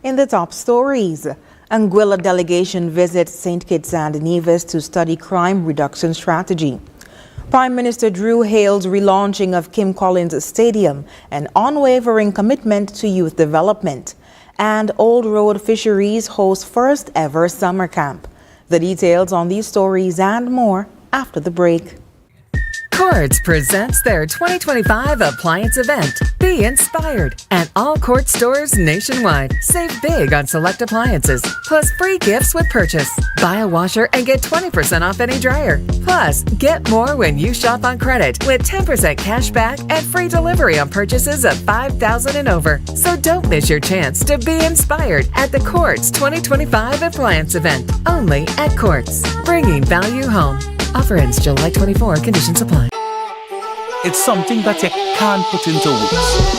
In the top stories, Anguilla delegation visits St. Kitts and Nevis to study crime reduction strategy. Prime Minister Drew hails relaunching of Kim Collins Stadium and unwavering commitment to youth development. And Old Road Fisheries hosts first ever summer camp. The details on these stories and more after the break. Quartz presents their 2025 appliance event, Be Inspired, at all Quartz stores nationwide. Save big on select appliances, plus free gifts with purchase. Buy a washer and get 20% off any dryer. Plus, get more when you shop on credit with 10% cash back and free delivery on purchases of $5,000 and over. So don't miss your chance to be inspired at the Quartz 2025 appliance event, only at Quartz, bringing value home. Offer ends July 24. Conditions apply. It's something that you can't put into words.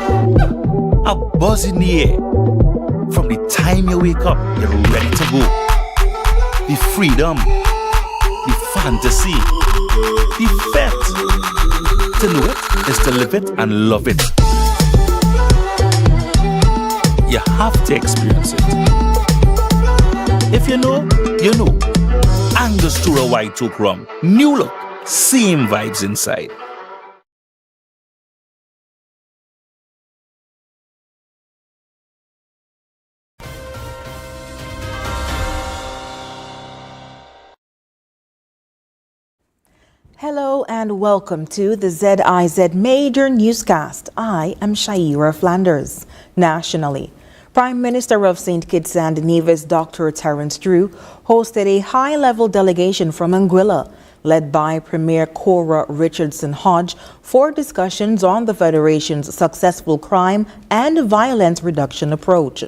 A buzz in the air. From the time you wake up, you're ready to go. The freedom, the fantasy, the fete. To know it is to live it and love it. You have to experience it. If you know, you know. Angostura White Oak Rum. New look, same vibes inside. Hello and welcome to the ZIZ Major Newscast. I am Shaira Flanders. Nationally, Prime Minister of St. Kitts and Nevis, Dr. Terence Drew, hosted a high-level delegation from Anguilla, led by Premier Cora Richardson Hodge, for discussions on the Federation's successful crime and violence reduction approach.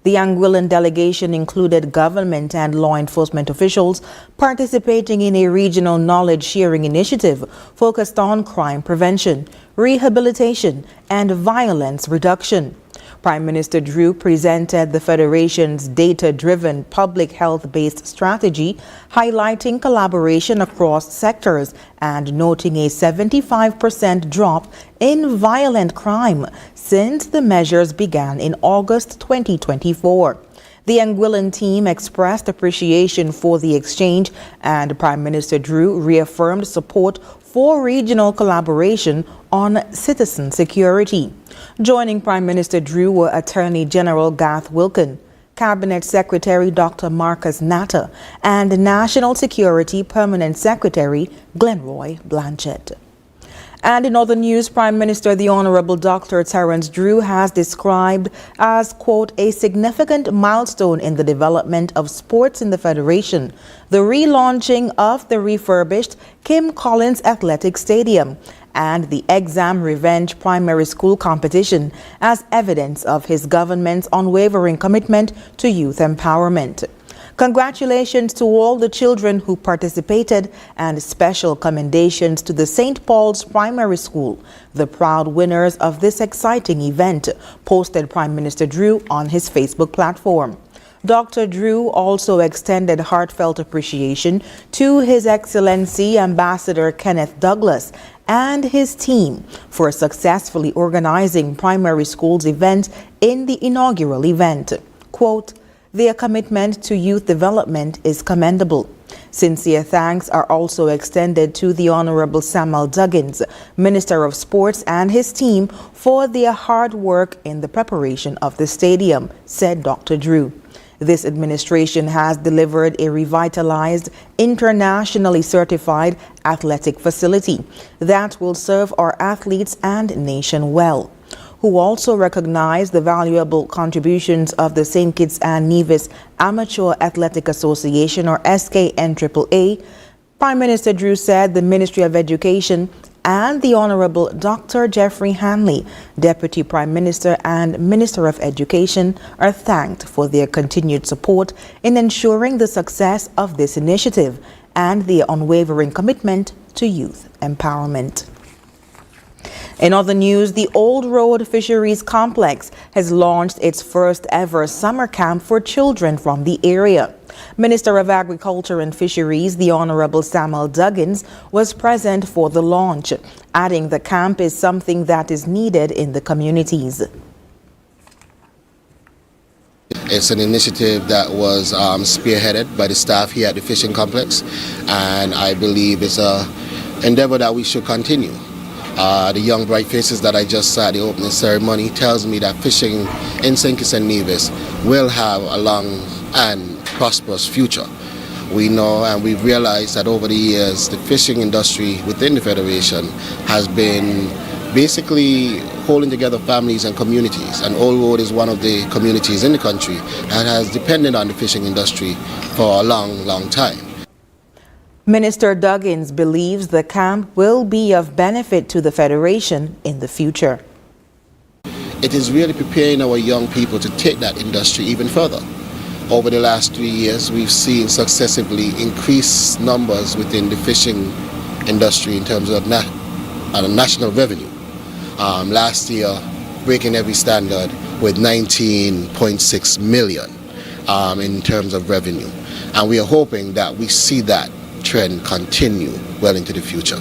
The Anguillan delegation included government and law enforcement officials participating in a regional knowledge-sharing initiative focused on crime prevention, rehabilitation, and violence reduction. Prime Minister Drew presented the Federation's data-driven public health-based strategy, highlighting collaboration across sectors and noting a 75% drop in violent crime since the measures began in August 2024. The Anguillan team expressed appreciation for the exchange, and Prime Minister Drew reaffirmed support for regional collaboration on citizen security. Joining Prime Minister Drew were Attorney General Garth Wilkin, Cabinet Secretary Dr. Marcus Natter, and National Security Permanent Secretary Glenroy Blanchett. And in other news, Prime Minister the Honorable Dr. Terence Drew has described as, quote, a significant milestone in the development of sports in the Federation, the relaunching of the refurbished Kim Collins Athletic Stadium and the Exam Revenge Primary School competition as evidence of his government's unwavering commitment to youth empowerment. Congratulations to all the children who participated and special commendations to the St. Paul's Primary School, the proud winners of this exciting event, posted Prime Minister Drew on his Facebook platform. Dr. Drew also extended heartfelt appreciation to His Excellency Ambassador Kenneth Douglas and his team for successfully organizing primary schools event in the inaugural event. Quote, their commitment to youth development is commendable. Sincere thanks are also extended to the Honorable Samuel Duggins, Minister of Sports, and his team for their hard work in the preparation of the stadium, said Dr. Drew. This administration has delivered a revitalized, internationally certified athletic facility that will serve our athletes and nation well. Who also recognized the valuable contributions of the St. Kitts and Nevis Amateur Athletic Association, or SKNAAA, Prime Minister Drew said the Ministry of Education and the Honorable Dr. Jeffrey Hanley, Deputy Prime Minister and Minister of Education, are thanked for their continued support in ensuring the success of this initiative and their unwavering commitment to youth empowerment. In other news, the Old Road Fisheries Complex has launched its first ever summer camp for children from the area. Minister of Agriculture and Fisheries, the Honorable Samuel Duggins, was present for the launch, adding the camp is something that is needed in the communities. It's an initiative that was spearheaded by the staff here at the fishing complex, and I believe it's an endeavor that we should continue. The young bright faces that I just saw at the opening ceremony tells me that fishing in St. Kitts and Nevis will have a long and prosperous future. We know and we've realized that over the years the fishing industry within the Federation has been basically holding together families and communities, and Old Road is one of the communities in the country that has depended on the fishing industry for a long time. Minister Duggins believes the camp will be of benefit to the Federation in the future. It is really preparing our young people to take that industry even further. Over the last 3 years, we've seen successively increased numbers within the fishing industry in terms of national revenue. Last year, breaking every standard with 19.6 million in terms of revenue. And we are hoping that we see that trend continue well into the future.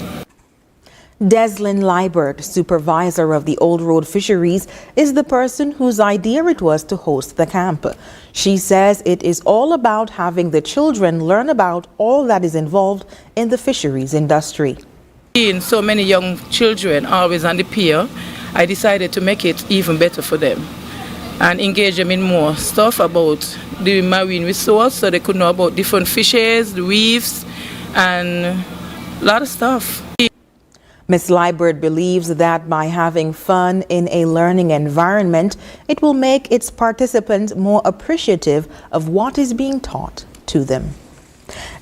Deslyn Liebert, supervisor of the Old Road Fisheries, is the person whose idea it was to host the camp. She says it is all about having the children learn about all that is involved in the fisheries industry. Seeing so many young children always on the pier, I decided to make it even better for them and engage them in more stuff about the marine resource so they could know about different fishes, the reefs, and a lot of stuff. Ms. Liebert believes that by having fun in a learning environment, it will make its participants more appreciative of what is being taught to them.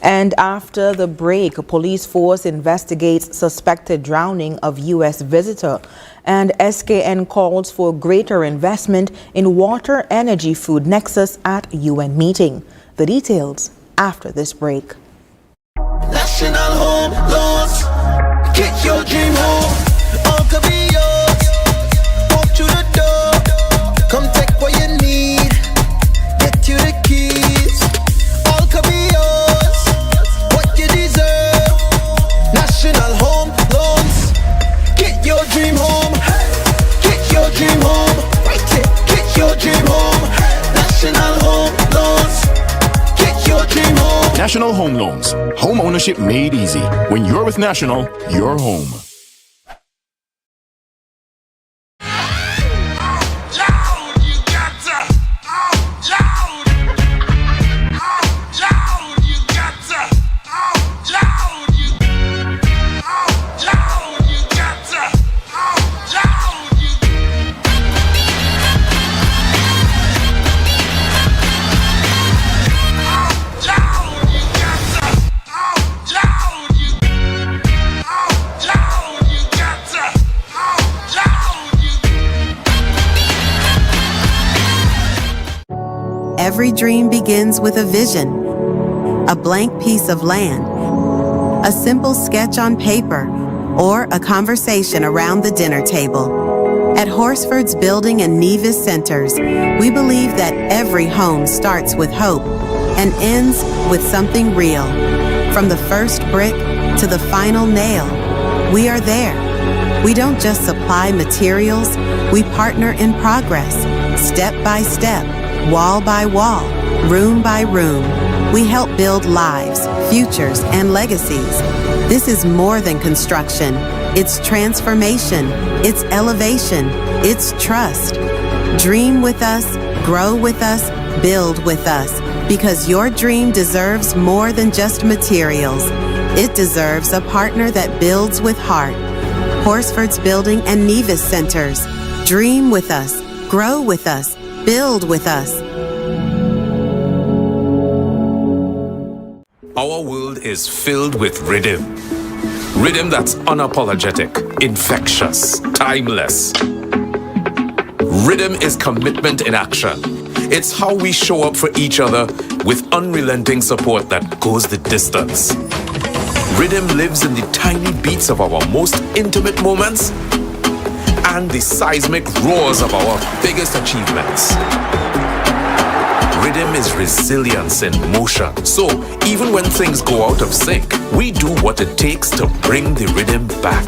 And after the break, a police force investigates suspected drowning of U.S. visitor, and SKN calls for greater investment in water energy food nexus at UN meeting. The details after this break. National Home Loans. Get your dream home. All could be yours. Walk through the door. Come take what you need. Get you the keys. All could be yours. What you deserve. National Home Loans. Get your dream home. Get your dream home. Right it. Get your dream home. National Home Loans. Get your dream home. National Home Loans. Home ownership made easy. When you're with National, you're home. Every dream begins with a vision, a blank piece of land, a simple sketch on paper, or a conversation around the dinner table. At Horsford's Building and Nevis Centers, we believe that every home starts with hope and ends with something real. From the first brick to the final nail, we are there. We don't just supply materials, we partner in progress, step by step, wall by wall, room by room. We help build lives, futures, and legacies. This is more than construction. It's transformation. It's elevation. It's trust. Dream with us, grow with us, build with us, because your dream deserves more than just materials. It deserves a partner that builds with heart. Horsford's Building and Nevis Centers. Dream with us, grow with us, build with us. Our world is filled with rhythm. Rhythm that's unapologetic, infectious, timeless. Rhythm is commitment in action. It's how we show up for each other with unrelenting support that goes the distance. Rhythm lives in the tiny beats of our most intimate moments and the seismic roars of our biggest achievements. Rhythm is resilience in motion. So even when things go out of sync, we do what it takes to bring the rhythm back.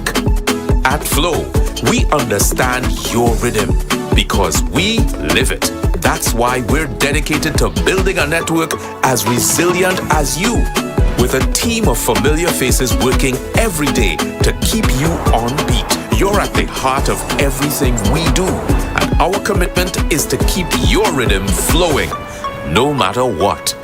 At Flow, we understand your rhythm because we live it. That's why we're dedicated to building a network as resilient as you, with a team of familiar faces working every day to keep you on beat. You're at the heart of everything we do, and our commitment is to keep your rhythm flowing, no matter what.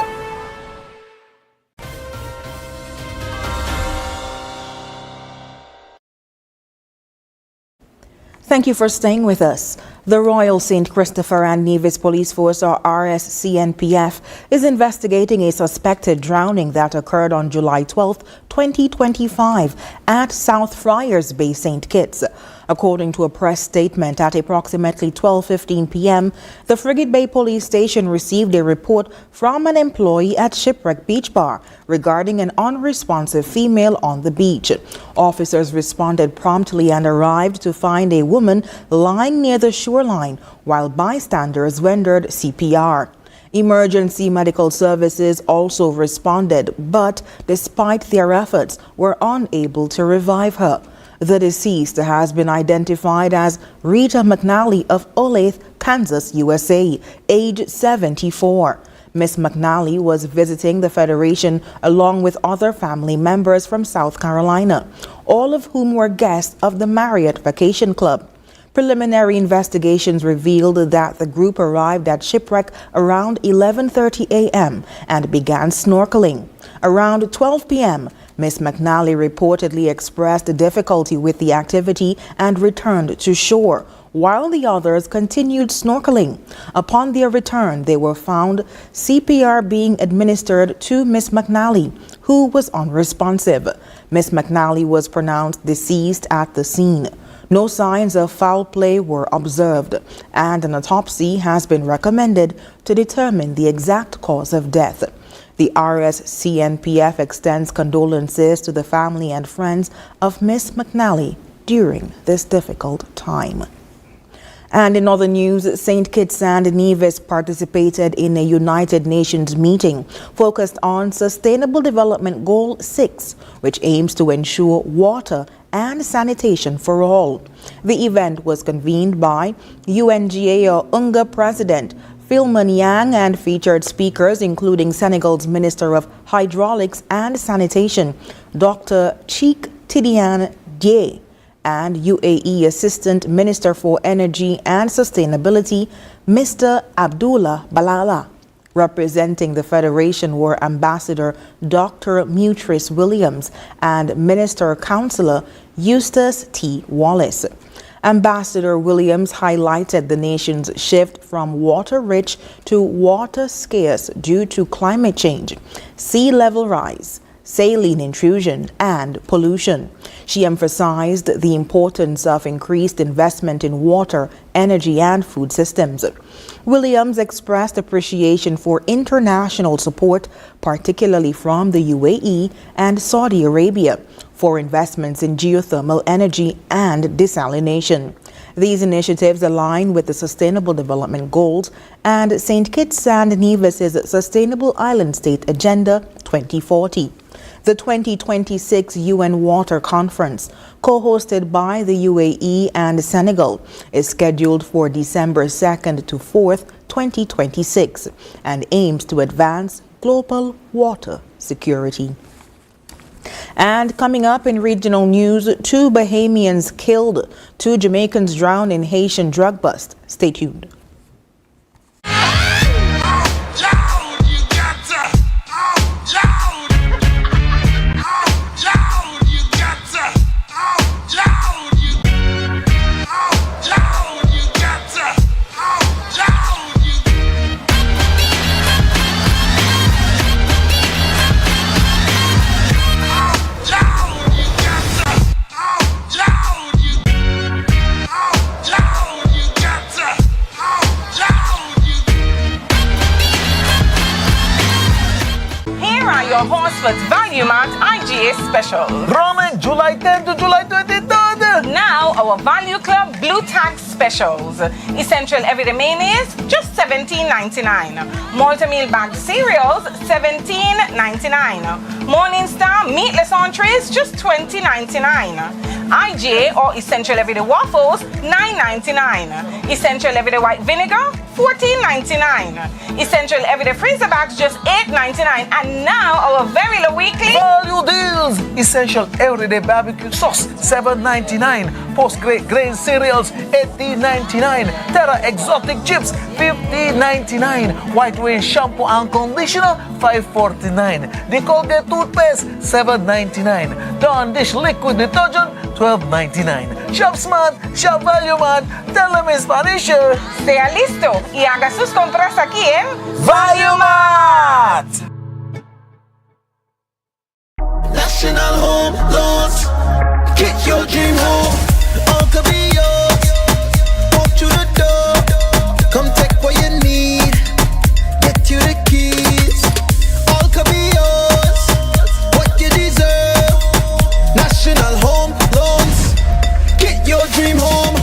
Thank you for staying with us. The Royal St. Christopher and Nevis Police Force, or RSCNPF, is investigating a suspected drowning that occurred on July 12, 2025 at South Friars Bay, St. Kitts. According to a press statement, at approximately 12:15 p.m., the Frigate Bay Police Station received a report from an employee at Shipwreck Beach Bar regarding an unresponsive female on the beach. Officers responded promptly and arrived to find a woman lying near the shoreline while bystanders rendered CPR. Emergency medical services also responded, but despite their efforts, were unable to revive her. The deceased has been identified as Rita McNally of Olathe, Kansas, USA, age 74. Miss McNally was visiting the Federation along with other family members from South Carolina, all of whom were guests of the Marriott Vacation Club. Preliminary investigations revealed that the group arrived at Shipwreck around 11:30 a.m. and began snorkeling. Around 12 p.m., Miss McNally reportedly expressed difficulty with the activity and returned to shore, while the others continued snorkeling. Upon their return, they were found CPR being administered to Miss McNally, who was unresponsive. Miss McNally was pronounced deceased at the scene. No signs of foul play were observed, and an autopsy has been recommended to determine the exact cause of death. The RSCNPF extends condolences to the family and friends of Miss McNally during this difficult time. And in other news, St. Kitts and Nevis participated in a United Nations meeting focused on Sustainable Development Goal 6, which aims to ensure water and sanitation for all. The event was convened by UNGA or UNGA President Philman Yang and featured speakers including Senegal's Minister of Hydraulics and Sanitation, Dr. Cheikh Tidiane Dieye, and UAE Assistant Minister for Energy and Sustainability, Mr. Abdullah Balala. Representing the Federation were Ambassador Dr. Mutris Williams and Minister Councillor Eustace T. Wallace. Ambassador Williams highlighted the nation's shift from water-rich to water-scarce due to climate change, sea level rise, saline intrusion, and pollution. She emphasized the importance of increased investment in water, energy, and food systems. Williams expressed appreciation for international support, particularly from the UAE and Saudi Arabia, for investments in geothermal energy and desalination. These initiatives align with the Sustainable Development Goals and St. Kitts and Nevis's Sustainable Island State Agenda 2040. The 2026 UN Water Conference, co-hosted by the UAE and Senegal, is scheduled for December 2nd to 4th, 2026, and aims to advance global water security. And coming up in regional news, 2 Bahamians killed, 2 Jamaicans drowned in Haitian drug bust. Stay tuned. Value Mart IGA special. Roman, July 10 to July 23rd. Now, our Value Club Blue Tag Specials. Essential Everyday Mayonnaise, just $17.99. Multi-meal bagged cereals, $17.99. Morning Star meatless entrees, just $20.99. IGA or Essential Everyday Waffles, $9.99. Essential Everyday White Vinegar, $14.99. Essential Everyday Freezer Bags, just $8.99. And now, our very low weekly value deals. Essential Everyday Barbecue Sauce, $7.99. Post-grade grain cereals, $18.99. Terra Exotic Chips, $15.99. White Rain Shampoo and Conditioner, $5.49. The Colgate Toothpaste, $7.99. Dawn Dish Liquid Detergent, $12.99. Shop Smart, Shop Value Mart, tell them in Spanish. Sea listo y haga sus compras aquí en Value Mart. National Home Loans. Get your dream home. All could be yours. Walk through the door. Come take what you need. Get you the keys. All could be yours. What you deserve. National Home Loans. Get your dream home.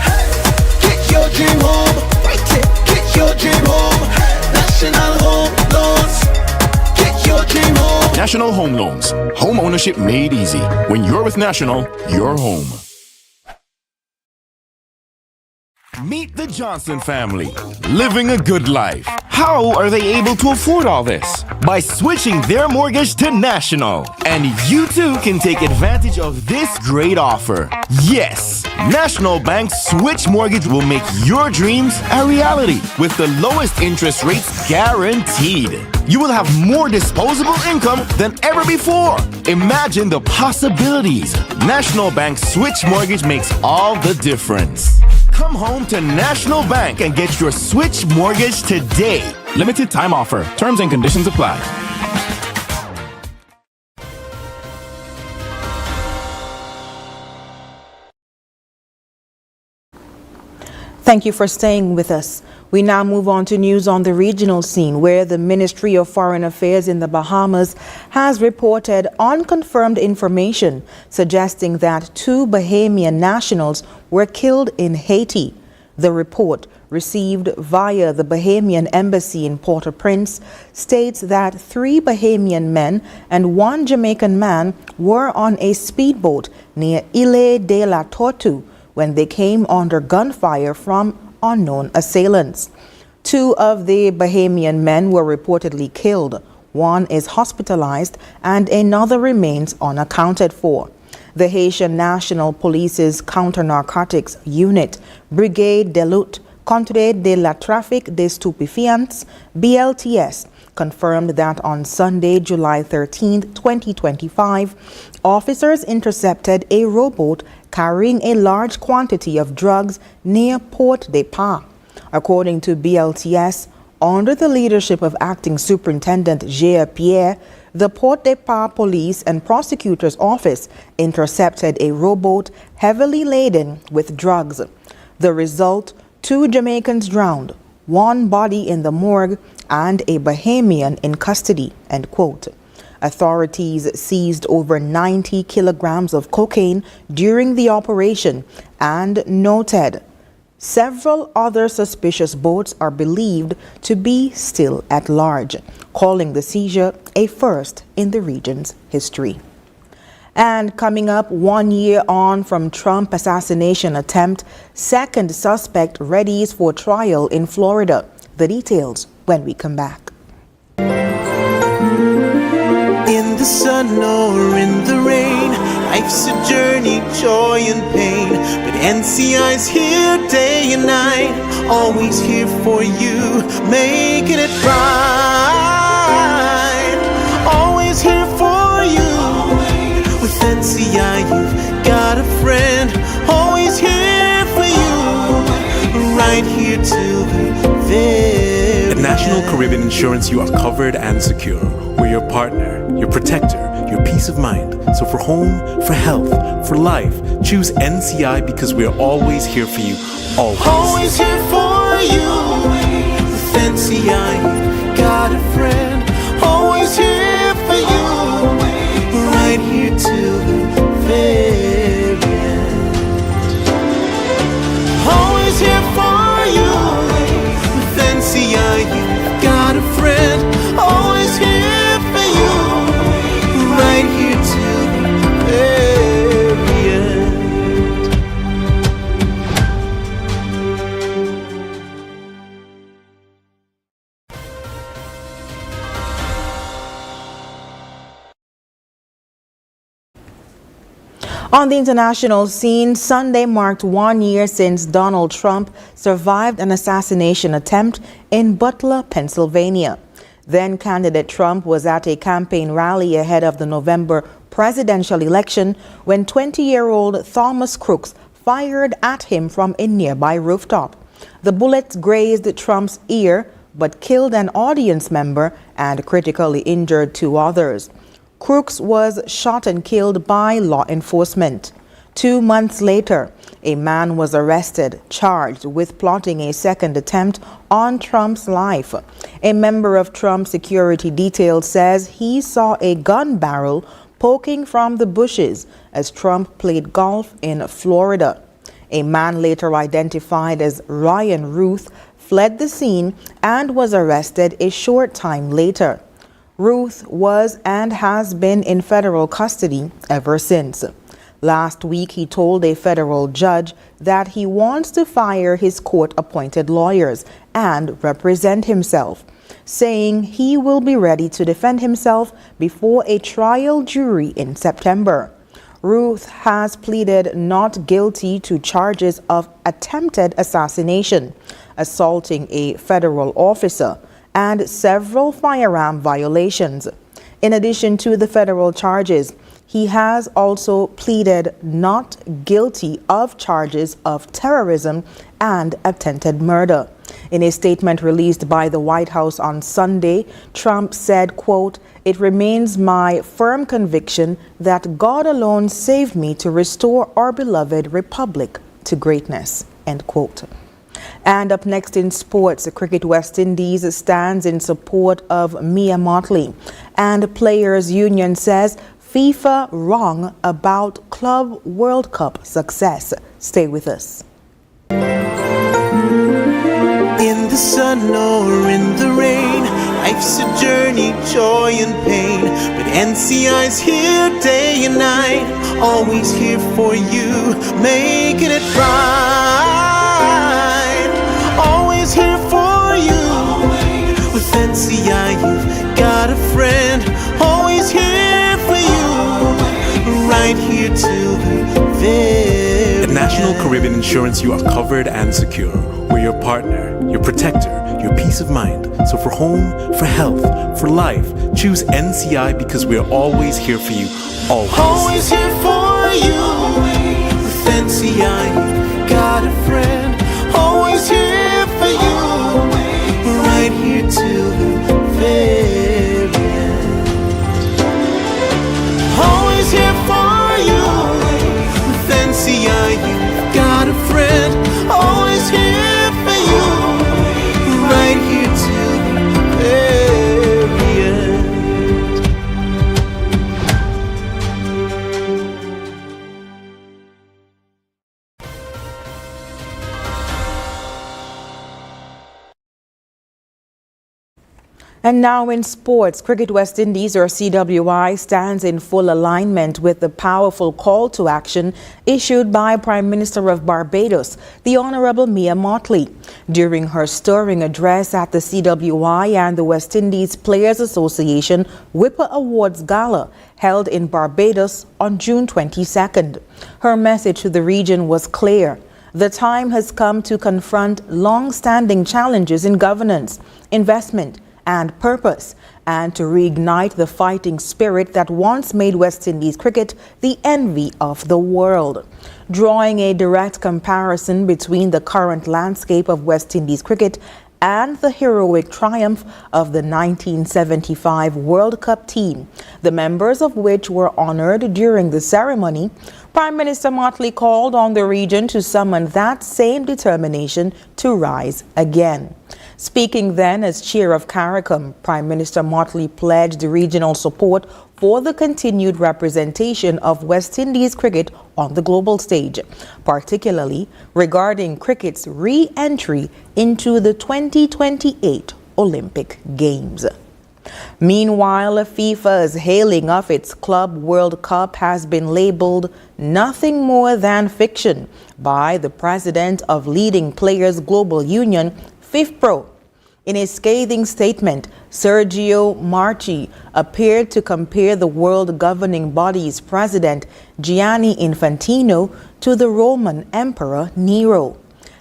Get your dream home. Right here. Get your dream home. National Home Loans. Get your dream home. National Home Loans. Home ownership made easy. When you're with National, you're home. Meet the Johnson family, living a good life. How are they able to afford all this? By switching their mortgage to National. And you too can take advantage of this great offer. Yes, National Bank's Switch Mortgage will make your dreams a reality with the lowest interest rates guaranteed. You will have more disposable income than ever before. Imagine the possibilities. National Bank Switch Mortgage makes all the difference. Come home to National Bank and get your Switch Mortgage today. Limited time offer. Terms and conditions apply. Thank you for staying with us. We now move on to news on the regional scene, where the Ministry of Foreign Affairs in the Bahamas has reported unconfirmed information suggesting that 2 Bahamian nationals were killed in Haiti. The report, received via the Bahamian Embassy in Port-au-Prince, states that 3 Bahamian men and 1 Jamaican man were on a speedboat near Ile de la Tortue when they came under gunfire from unknown assailants. 2 of the Bahamian men were reportedly killed. 1 is hospitalized and another remains unaccounted for. The Haitian National Police's Counter-Narcotics Unit, Brigade de Lutte contre de la Trafic des Stupéfiants, BLTS, confirmed that on Sunday, July 13, 2025, officers intercepted a rowboat carrying a large quantity of drugs near Port de Pas. According to BLTS, under the leadership of Acting Superintendent Gilles Pierre, the Port de Pas Police and Prosecutor's Office intercepted a rowboat heavily laden with drugs. The result, 2 Jamaicans drowned, 1 body in the morgue, and a Bahamian in custody, end quote. Authorities seized over 90 kilograms of cocaine during the operation and noted several other suspicious boats are believed to be still at large, calling the seizure a first in the region's history. And coming up, 1 year on from Trump assassination attempt, second suspect readies for trial in Florida. The details when we come back. In the sun or in the rain, life's a journey, joy and pain. But NCI's here day and night, always here for you, making it right. Always here for you. With NCI, you've got a friend, always here for you, right here till the very At National Caribbean Insurance, you are covered and secure. We're your partner, your protector, your peace of mind. So for home, for health, for life, choose NCI because we're always here for you. Always. Always here for you. With NCI, you've got a friend, always here for you, right here till the very end. On the international scene, Sunday marked 1 year since Donald Trump survived an assassination attempt in Butler, Pennsylvania. Then candidate Trump was at a campaign rally ahead of the November presidential election when 20-year-old Thomas Crooks fired at him from a nearby rooftop. The bullets grazed Trump's ear but killed an audience member and critically injured 2 others. Crooks was shot and killed by law enforcement. 2 months later, a man was arrested, charged with plotting a second attempt on Trump's life. A member of Trump's security detail says he saw a gun barrel poking from the bushes as Trump played golf in Florida. A man later identified as Ryan Ruth fled the scene and was arrested a short time later. Ruth was and has been in federal custody ever since. Last week, he told a federal judge that he wants to fire his court-appointed lawyers and represent himself, saying he will be ready to defend himself before a trial jury in September. Ruth has pleaded not guilty to charges of attempted assassination, assaulting a federal officer, and several firearm violations. In addition to the federal charges, he has also pleaded not guilty of charges of terrorism and attempted murder. In a statement released by the White House on Sunday, Trump said, quote, "It remains my firm conviction that God alone saved me to restore our beloved republic to greatness," end quote. And up next in sports, Cricket West Indies stands in support of Mia Motley. And Players Union says FIFA wrong about Club World Cup success. Stay with us. In the sun or in the rain, life's a journey, joy and pain. But NCI's here day and night, always here for you, making it right. Always here for you. With NCI, you've got a friend, always here for you, right here till the very At National Caribbean Insurance, you are covered and secure. We're your partner, your protector, your peace of mind. So for home, for health, for life, choose NCI because we're always here for you. Always. Always here for you. With NCI, you've got a friend, always here for you, right here till the very end. Always here for you. With NCI, you've got a friend, always here for you, right here till the very end. And now in sports, Cricket West Indies, or CWI, stands in full alignment with the powerful call to action issued by Prime Minister of Barbados, the Honorable Mia Motley, during her stirring address at the CWI and the West Indies Players Association Whipper Awards Gala held in Barbados on June 22nd. Her message to the region was clear. The time has come to confront long-standing challenges in governance, investment, and purpose, and to reignite the fighting spirit that once made West Indies cricket the envy of the world. Drawing a direct comparison between the current landscape of West Indies cricket and the heroic triumph of the 1975 World Cup team, the members of which were honored during the ceremony, Prime Minister Motley called on the region to summon that same determination to rise again. Speaking then as chair of CARICOM, Prime Minister Motley pledged regional support for the continued representation of West Indies cricket on the global stage, particularly regarding cricket's re-entry into the 2028 Olympic Games. Meanwhile, FIFA's hailing of its Club World Cup has been labeled nothing more than fiction by the president of Leading Players Global Union, FIFPro. In a scathing statement, Sergio Marchi appeared to compare the world governing body's president, Gianni Infantino, to the Roman Emperor Nero.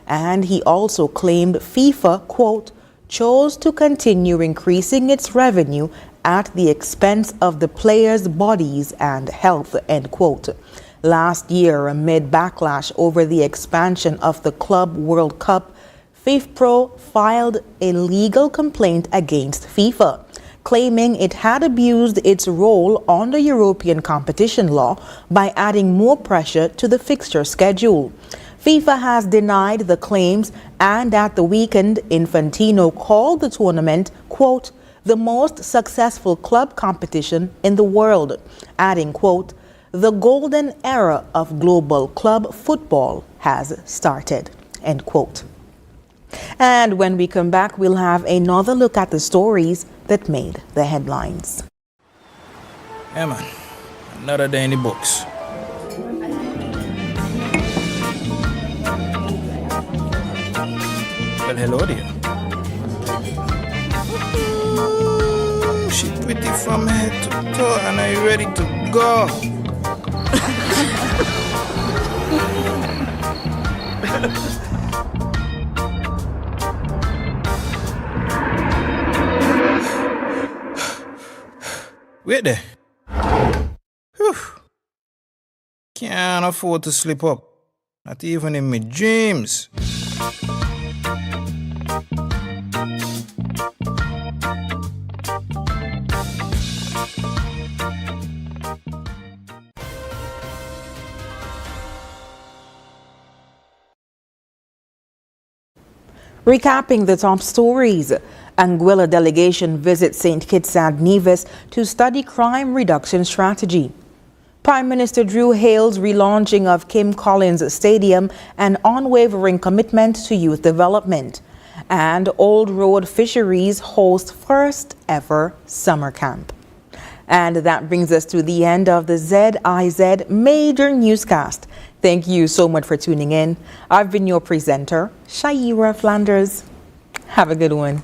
And he also claimed FIFA, quote, chose to continue increasing its revenue at the expense of the players' bodies and health, end quote. Last year, amid backlash over the expansion of the Club World Cup, FIFPro filed a legal complaint against FIFA, claiming it had abused its role under European competition law by adding more pressure to the fixture schedule. FIFA has denied the claims, and at the weekend, Infantino called the tournament, quote, the most successful club competition in the world, adding, quote, the golden era of global club football has started, end quote. And when we come back, we'll have another look at the stories that made the headlines. Yeah, man. Another day in the books. Well, hello there. She pretty from head to toe, and are you ready to go? Wait there. Whew. Can't afford to slip up. Not even in my dreams. Recapping the top stories. Anguilla delegation visits St. Kitts and Nevis to study crime reduction strategy. Prime Minister Drew hails relaunching of Kim Collins Stadium and unwavering commitment to youth development. And Old Road Fisheries host first ever summer camp. And that brings us to the end of the ZIZ Major Newscast. Thank you so much for tuning in. I've been your presenter, Shaira Flanders. Have a good one.